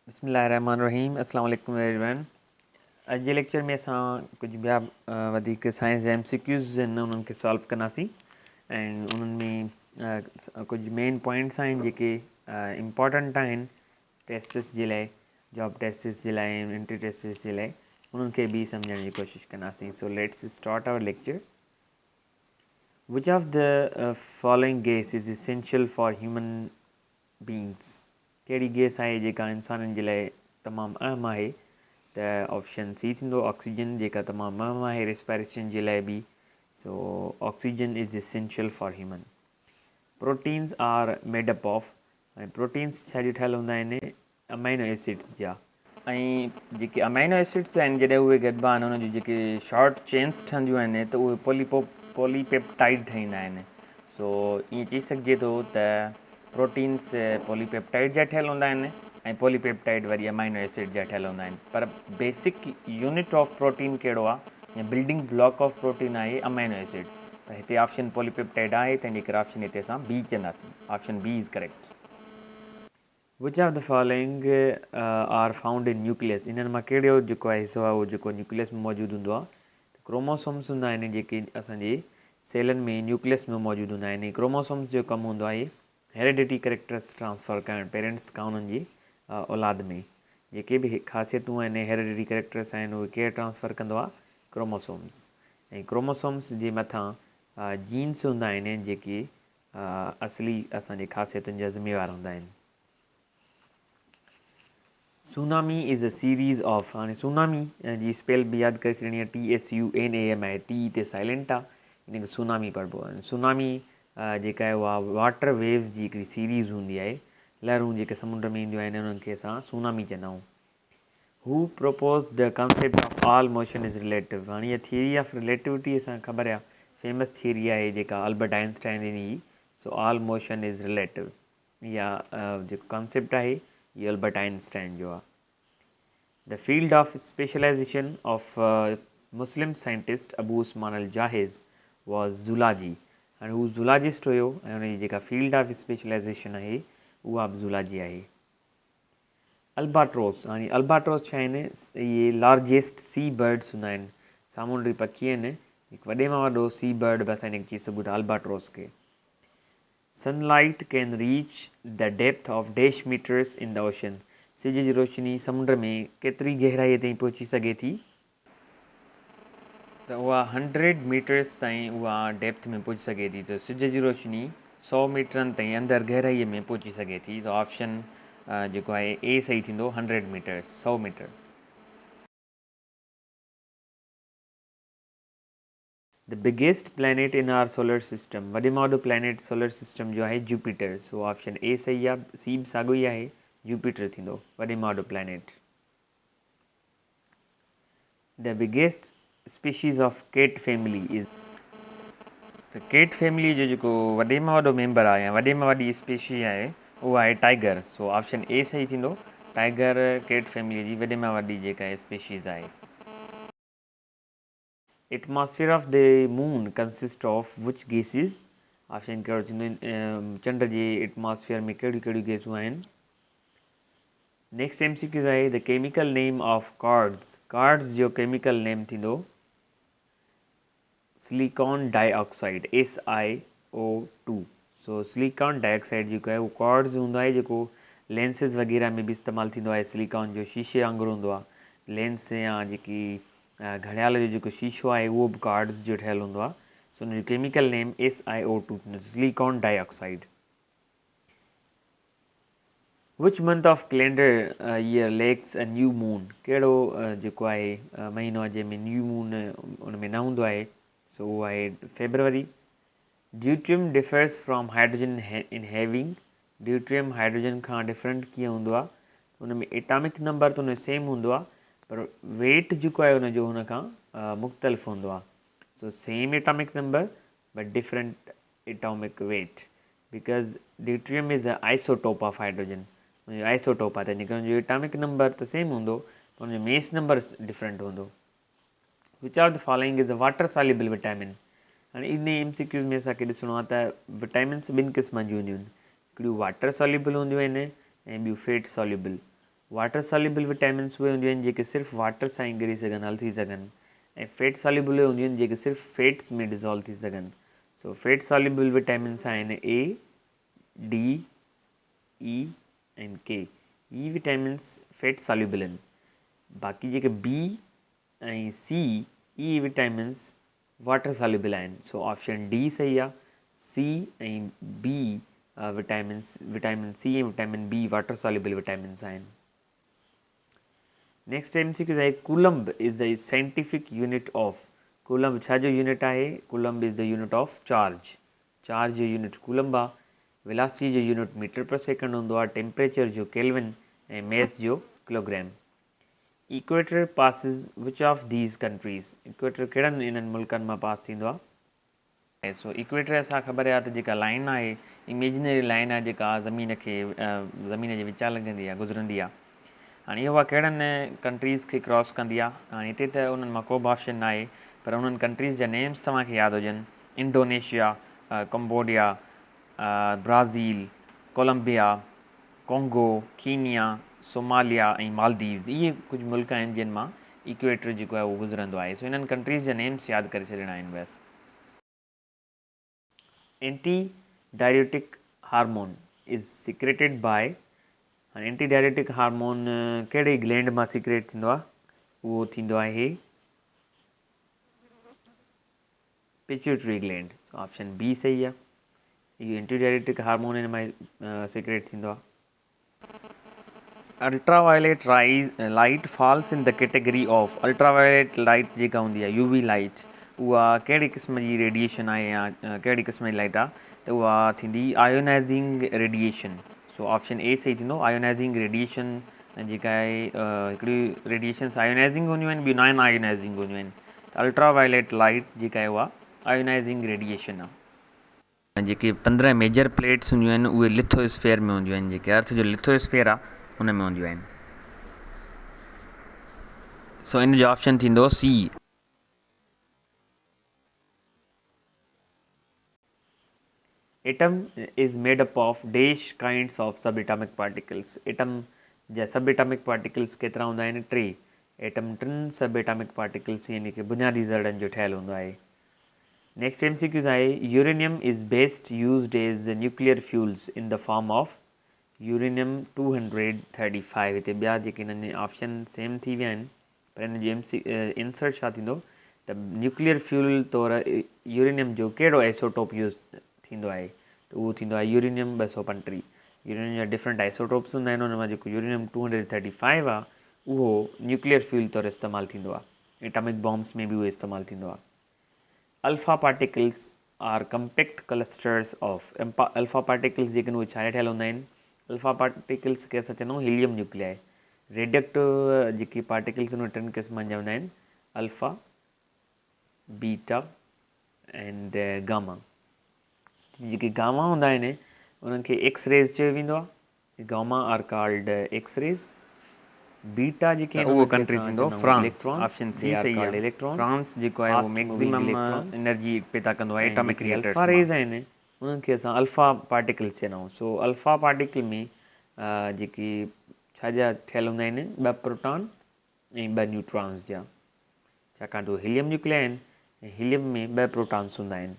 बिस्मिल्लाहिर्रहमानिर्रहीम अस्सलाम वालेकुम एवरीवन। अॼु जे लेक्चर में असां कुझु ॿिया साइंस जा MCQs आहिनि उन्हनि खे सॉल्व कंदासीं ऐं उन्हनि में कुझु मेन पॉइंट्स आहिनि जेके इम्पॉर्टेंट आहिनि टेस्टिस जे लाइ, जॉब टेस्टिस जे लाइ, एंट्री टेस्टिस जे लाइ, उन्हनि खे बि सम्झण जी कोशिशि कंदासीं। So let's start our lecture. Which of the following gas is essential for human beings? कहिड़ी गैस आहे जेका इंसाननि जे लाइ तमामु अहम आहे? त ऑप्शन सी थींदो ऑक्सीजन, जेका तमामु अहम आहे रेस्पिरेशन जे लाइ बि। So oxygen is essential for human. Proteins are made up of, ऐं प्रोटीन्स छा जी ठहियल हूंदा आहिनि? अमाइनो एसिड्स जा। ऐं जेके अमाइनो एसिड्स आहिनि जॾहिं उहे गॾिबा आहिनि उन जी जेके शॉर्ट चेन्स ठहंदियूं आहिनि त उहे पॉलीपेप्टाइड ठहींदा आहिनि। सो ईअं चई सघिजे थो त प्रोटीन्स पॉलीपेप्टाइड जा ठहियल हूंदा आहिनि ऐं पॉलीपेप्टाइड वरी अमाइनो एसिड जा ठहियल हूंदा आहिनि। पर बेसिक यूनिट ऑफ प्रोटीन कहिड़ो आहे या बिल्डिंग ब्लॉक ऑफ प्रोटीन आहे अमाइनो एसिड। त हिते ऑप्शन पॉलीपेप्टाइड आहे, तंहिंजे करे ऑप्शन हिते असां बी चवंदासीं। Option B is correct. Which of the following are found in nucleus? इन्हनि मां कहिड़ो जेको आहे हिसो आहे उहो जेको न्यूक्लियस में मौजूदु हूंदो आहे? क्रोमोसोम्स हूंदा आहिनि जेके असांजे सेलनि में न्यूक्लियस में मौजूदु हूंदा आहिनि। क्रोमोसोम्स जो कमु हूंदो आहे हेरिडिटी कैरेक्टर्स ट्रांसफ़र करणु पेरेंट्स खां उन्हनि जी औलाद में। जेके बि ख़ासियतूं आहिनि हेरिडिटी कैरेक्टर्स आहिनि उहे केरु ट्रांसफ़र कंदो आहे? क्रोमोसोम्स। ऐं क्रोमोसोम्स जे मथां जीन्स हूंदा आहिनि जेके असली असांजे ख़ासियतुनि जा ज़िम्मेवार हूंदा आहिनि। Tsunami is a series of, हाणे सुनामी जी स्पेल बि यादि करे छॾिणी आहे, TSUNAM आहे, टी हिते साइलेंट आहे, इन खे सुनामी पढ़िबो आहे। सुनामी जेका आहे उहा वाटर वेव्स जी हिकिड़ी सीरीज़ हूंदी आहे, लहरूं जेके समुंड में ईंदियूं आहिनि उन्हनि खे असां सुनामी चवंदा आहियूं। हू propose the concept of all motion is relative? हाणे इहा थियरी ऑफ रिलेटिविटी असांखे ख़बर आहे, फेमस थियरी आहे जेका अल्बर्ट आइंस्टाइन ॾिनी। So all motion is relative, इहा जेको कंसेप्ट आहे इहो अल्बर्ट आइंस्टाइन जो आहे। The field of specialisation of Muslim scientist Abu Usman al Jahiz was zoology. हाणे हू ज़ूलॉजिस्ट हुयो ऐं हुनजी जेका फील्ड ऑफ स्पेशलाइजेशन आहे उहा बि ज़ूलॉजी आहे। अल्बाट्रोस, हाणे अल्बाट्रोस छा आहिनि? इहे लार्जेस्ट सी बर्ड्स हूंदा आहिनि, सामूंडी पखी आहिनि, हिकु वॾे मां वॾो सी बर्ड बि असां हिनखे चई सघूं था अल्बाट्रोस खे। Sunlight can reach the depth of dash metres in the ocean? सिज जी रोशनी समुंड में केतिरी गहराईअ ताईं पहुची सघे थी? त उहा 100 मीटर्स ताईं उहा डेप्थ में पहुची सघे थी। त सिज जी रोशनी 100 मीटरनि ताईं अंदरि गहराईअ में पहुची सघे थी। त ऑप्शन जेको आहे ए सही थींदो, 100 metres, 100 metre. The biggest planet in our solar system? वॾे में वॾो प्लैनेट सोलर सिस्टम जो आहे जुपिटर। सो ऑप्शन ए सही आहे, सी बि साॻियो ई आहे, जुपिटर थींदो वॾे में वॾो planet. The biggest species of cat family is? त केट फैमिली जो जेको वॾे में वॾो मेंबर आहे या वॾे में वॾी स्पीशी आहे उहा आहे टाइगर। सो ऑप्शन ए सही थींदो, टाइगर केट फैमिली जी वॾे में वॾी जेका स्पीशीज़ आहे। Atmosphere of the moon consist of which gases? Option कहिड़ो थींदो? चंड जे एटमॉस्फेयर में कहिड़ियूं कहिड़ियूं गैसूं आहिनि? नेक्स्ट MCQ आहे the chemical name of cards? Cards जो केमिकल नेम थींदो सिलिकॉन डाइऑक्साइड, SiO2। सो सिलिकॉन डाइऑक्साइड जेको आहे उहो कार्ड्स हूंदो आहे जेको लेंसिस वग़ैरह में बि इस्तेमालु थींदो आहे। सिलिकॉन जो शीशे वांगुरु हूंदो आहे, लेंस या जेकी घड़ियाल जो जेको शीशो आहे उहो बि कार्ड्स जो ठहियलु हूंदो आहे। सो हुनजो केमिकल नेम SiO2 थींदो, silicon dioxide. Which month of calendar year lacks a new moon? कहिड़ो जेको आहे महीनो आहे जंहिंमें न्यू मून उन में न हूंदो आहे? सो उहो आहे February. Deuterium differs from hydrogen in having? Deuterium hydrogen खां डिफरेंट कीअं हूंदो आहे? हुन में एटॉमिक नंबर त हुन जो सेम हूंदो आहे पर वेट जेको आहे हुनजो हुन खां मुख़्तलिफ़ हूंदो आहे। So same atomic number but different atomic weight, because deuterium is a isotope of hydrogen. हुनजो आइसोटोप आहे तंहिंजे करे हुनजो एटॉमिक नंबर त सेम हूंदो पर हुनजो मेस नंबर डिफरेंट हूंदो। विच of the following is a water soluble vitamin? हाणे इन MCQs में असांखे ॾिसणो आहे त विटामिन्स ॿिनि क़िस्मनि जूं हूंदियूं आहिनि, हिकिड़ियूं वाटर सॉल्युबल हूंदियूं आहिनि ऐं ॿियूं fat soluble. Water soluble vitamins उहे हूंदियूं आहिनि जेके सिर्फ़ु वाटर सां ई गिरी सघनि, हल थी सघनि, ऐं फैट सॉल्युबल हूंदियूं आहिनि जेके सिर्फ़ु फैट्स में डिज़ोल्व थी सघनि। सो फैट सॉल्युबल विटामिन्स आहिनि ए, डी, ई एंड के। ई विटामिन्स फैट सॉल्युबल आहिनि। बाक़ी जेके बी ऐं सी, ई विटामिन्स वाटर सॉल्युबल आहिनि। सो ऑप्शन डी सही आहे। सी ऐं बी विटामिन सी ऐं vitamin B water soluble vitamins आहिनि। नेक्स्ट MCQ आहे coulomb is the scientific unit of. Coulomb छा जो यूनिट आहे? Coulomb is the unit of charge. Charge जो यूनिट कूलम्ब आहे। वेलोसिटी जो यूनिट मीटर पर सेकंड हूंदो आहे। टेम्परेचर जो केल्विन ऐं मैस जो kilogram. Equator passes which of these countries. Equator कहिड़नि इन्हनि मुल्कनि मां पास थींदो आहे? सो इक्वेटर असां ख़बर आहे त जेका लाइन आहे, इमेजिनरी लाइन आहे जेका ज़मीन जे विचां लॻंदी आहे, गुज़रंदी आहे। हाणे इहा कहिड़नि कंट्रीज़ खे क्रॉस कंदी आहे? हाणे हिते त उन्हनि मां को बि ऑप्शन न आहे, पर उन्हनि कंट्रीज़ जा नेम्स तव्हांखे यादि हुजनि। Indonesia, Cambodia, Brazil, Colombia, Congo, Kenya, Somalia ऐं मालदीव्स। इहे कुझु मुल्क आहिनि जिन मां इक्वेटर जेको आहे उहो गुज़रंदो आहे। सो इन्हनि कंट्रीज़ जा नेम्स यादि करे छॾिणा आहिनि बसि। Anti diuretic hormone is secreted by. हाणे एंटी डायरेटिक हार्मोन कहिड़े ग्लैंड मां सिक्रेट थींदो आहे? उहो थींदो आहे पिट्यूटरी ग्लैंड। ऑप्शन बी सही आहे। इहो एंटी डायरेटिक हार्मोन हिन मां सिक्रेट थींदो आहे। Ultraviolet light falls in the category of. Ultraviolet light जेका हूंदी आहे, यूवी लाइट, उहा कहिड़ी क़िस्म जी रेडिएशन आहे या कहिड़ी क़िस्म जी लाइट आहे? त उहा थींदी आयोनाइज़िंग रेडिएशन। सो ऑप्शन ए सही थींदो। आयोनाइज़िंग रेडिएशन जेका आहे, हिकिड़ी रेडिएशन्स आयोनाइज़िंग हूंदियूं आहिनि, ॿियूं नॉन आयोनाइज़िंग हूंदियूं आहिनि। अल्ट्रावायलेट लाइट जेका आहे उहा आयोनाइज़िंग रेडिएशन आहे। जेके 15 मेजर प्लेट्स हूंदियूं आहिनि उहे लिथोस्फेयर में हूंदियूं आहिनि। जेके अर्थ जो लिथोस्फेयर आहे उन में हूंदियूं आहिनि। सो इन जो ऑप्शन थींदो C. Atom is made up of dash kinds of sub atomic particles. Atom जा सब एटॉमिक पार्टिकल्स केतिरा हूंदा आहिनि? 3। एटम 3 सब एटॉमिक पार्टिकल्स यानी कि बुनियादी ज़रड़नि जो ठहियलु हूंदो आहे। नेक्स्ट MCQ आहे uranium is best used as the nuclear fuels in the form of. Uranium 235। हिते ॿिया जेके हिननि ऑप्शन सेम थी विया आहिनि, पर हिन जो आंसर छा थींदो? त न्यूक्लियर फ्यूल तौरु यूरेनियम जो कहिड़ो आइसोटोप यूज़ थींदो आहे? त उहो थींदो आहे यूरेनियम 235। यूरेनियम जा डिफरेंट आइसोटोप्स हूंदा आहिनि, हुन मां जेको यूरेनियम 235 आहे उहो न्यूक्लियर फ्यूल तौरु इस्तेमालु थींदो आहे। एटॉमिक बॉम्ब्स में बि उहो इस्तेमालु थींदो आहे। Alpha particles are compact clusters of. Alpha particles जेके उहे छा ठहियल हूंदा आहिनि? अल्फा पार्टिकल्स खे असां चवंदा आहियूं हीलियम न्यूक्लियाई। रेडिएक्टिव जेके पार्टिकल्स आहिनि उहे 3 क़िस्मनि जा हूंदा आहिनि, अल्फा, बीटा एंड गामा। जेके गामा हूंदा आहिनि उन्हनि खे एक्स रेज़ चयो वेंदो आहे। Gamma are called X rays. Beta जेके आहिनि उहो कंट्री थींदो फ्रांस। ऑप्शन सी सही आहे। फ्रांस जेको आहे उहो मैक्सिमम एनर्जी पैदा कंदो आहे एटॉमिक रिएक्टर्स मां। अल्फा रेज़ आहिनि उन्हनि खे असां अल्फा पार्टिकल्स चवंदा आहियूं। सो अल्फा पार्टिकल में जेके छा जा ठहियल हूंदा आहिनि? 2 प्रोटॉन ऐं 2 न्यूट्रॉन्स जा। छाकाणि त उहे हीलियम न्यूक्लियाई आहिनि ऐं हीलियम में 2 प्रोटॉन्स हूंदा आहिनि।